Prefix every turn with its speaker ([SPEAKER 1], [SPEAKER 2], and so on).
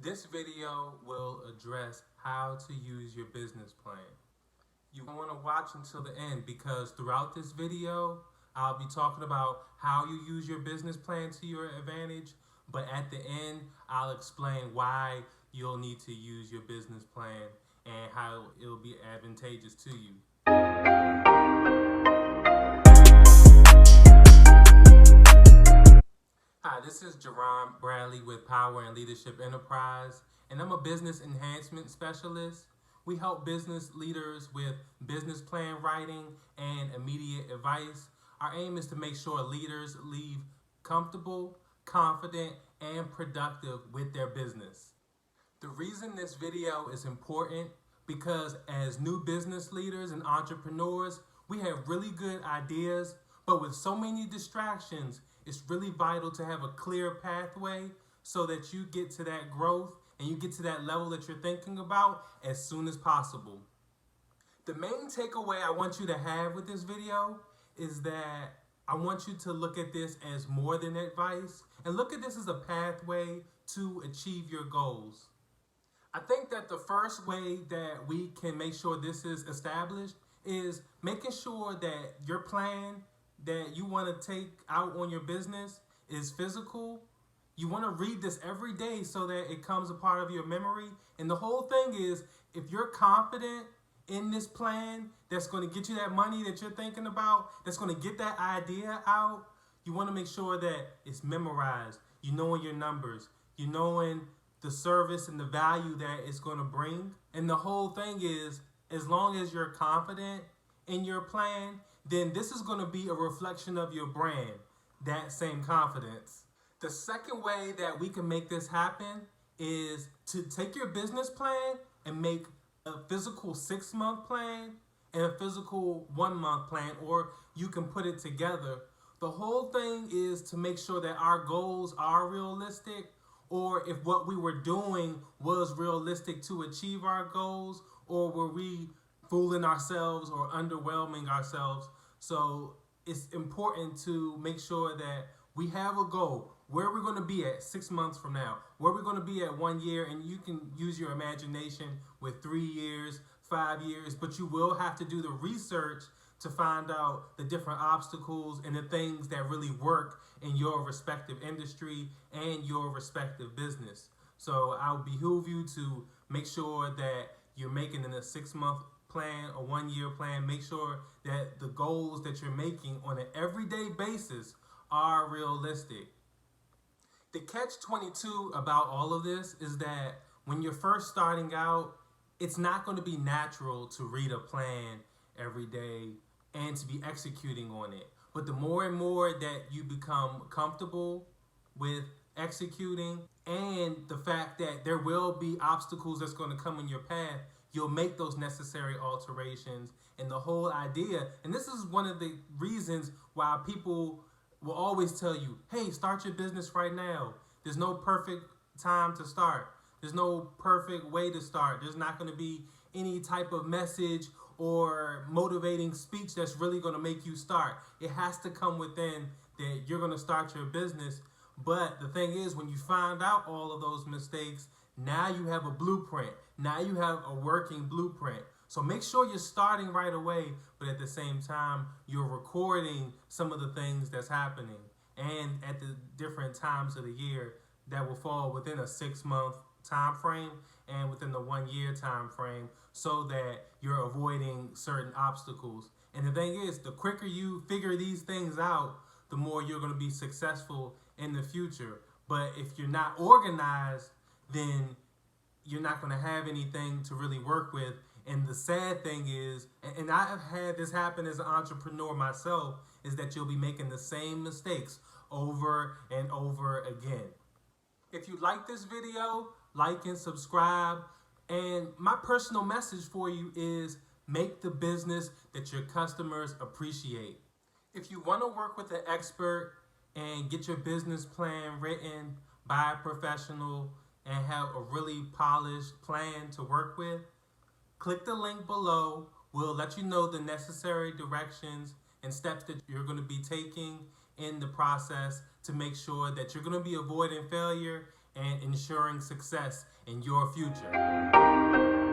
[SPEAKER 1] This video will address how to use your business plan. You want to watch until the end because throughout this video, I'll be talking about how you use your business plan to your advantage, but at the end, I'll explain why you'll need to use your business plan and how it'll be advantageous to you. Hi, this is Jerome Bradley with Power and Leadership Enterprise, and I'm a business enhancement specialist. We help business leaders with business plan writing and immediate advice. Our aim is to make sure leaders leave comfortable, confident, and productive with their business. The reason this video is important because as new business leaders and entrepreneurs, we have really good ideas, but with so many distractions, it's really vital to have a clear pathway so that you get to that growth and you get to that level that you're thinking about as soon as possible. The main takeaway I want you to have with this video is that I want you to look at this as more than advice and look at this as a pathway to achieve your goals. I think that the first way that we can make sure this is established is making sure that your plan that you want to take out on your business is physical. You want to read this every day so that it comes a part of your memory. And the whole thing is, if you're confident in this plan that's going to get you that money that you're thinking about, that's going to get that idea out, you want to make sure that it's memorized. You knowing your numbers, you knowing the service and the value that it's going to bring. And the whole thing is, as long as you're confident in your plan, then this is going to be a reflection of your brand, that same confidence. The second way that we can make this happen is to take your business plan and make a physical 6-month plan and a physical 1-month plan, or you can put it together. The whole thing is to make sure that our goals are realistic, or if what we were doing was realistic to achieve our goals, or were we fooling ourselves or underwhelming ourselves. So it's important to make sure that we have a goal. Where we're going to be at 6 months from now, where we're going to be at 1 year, and you can use your imagination with 3 years, 5 years, but you will have to do the research to find out the different obstacles and the things that really work in your respective industry and your respective business. So I'll behoove you to make sure that you're making in a 6-month plan, a 1-year plan. Make sure that the goals that you're making on an everyday basis are realistic. The catch-22 about all of this is that when you're first starting out, it's not going to be natural to read a plan every day and to be executing on it. But the more and more that you become comfortable with executing, and the fact that there will be obstacles that's going to come in your path, you'll make those necessary alterations. And the whole idea, and this is one of the reasons why people will always tell you, hey, start your business right now. There's no perfect time to start. There's no perfect way to start. There's not going to be any type of message or motivating speech that's really going to make you start. It has to come within that you're going to start your business. But the thing is, when you find out all of those mistakes, now you have a blueprint. Now you have a working blueprint. So make sure you're starting right away, but at the same time, you're recording some of the things that's happening. And at the different times of the year that will fall within a 6-month time frame and within the 1-year time frame, so that you're avoiding certain obstacles. And the thing is, the quicker you figure these things out, the more you're going to be successful in the future. But if you're not organized, then you're not going to have anything to really work with. And the sad thing is, and I've had this happen as an entrepreneur myself, is that you'll be making the same mistakes over and over again. If you like this video, like and subscribe. And my personal message for you is make the business that your customers appreciate. If you want to work with an expert and get your business plan written by a professional and have a really polished plan to work with, click the link below. We'll let you know the necessary directions and steps that you're going to be taking in the process to make sure that you're going to be avoiding failure and ensuring success in your future.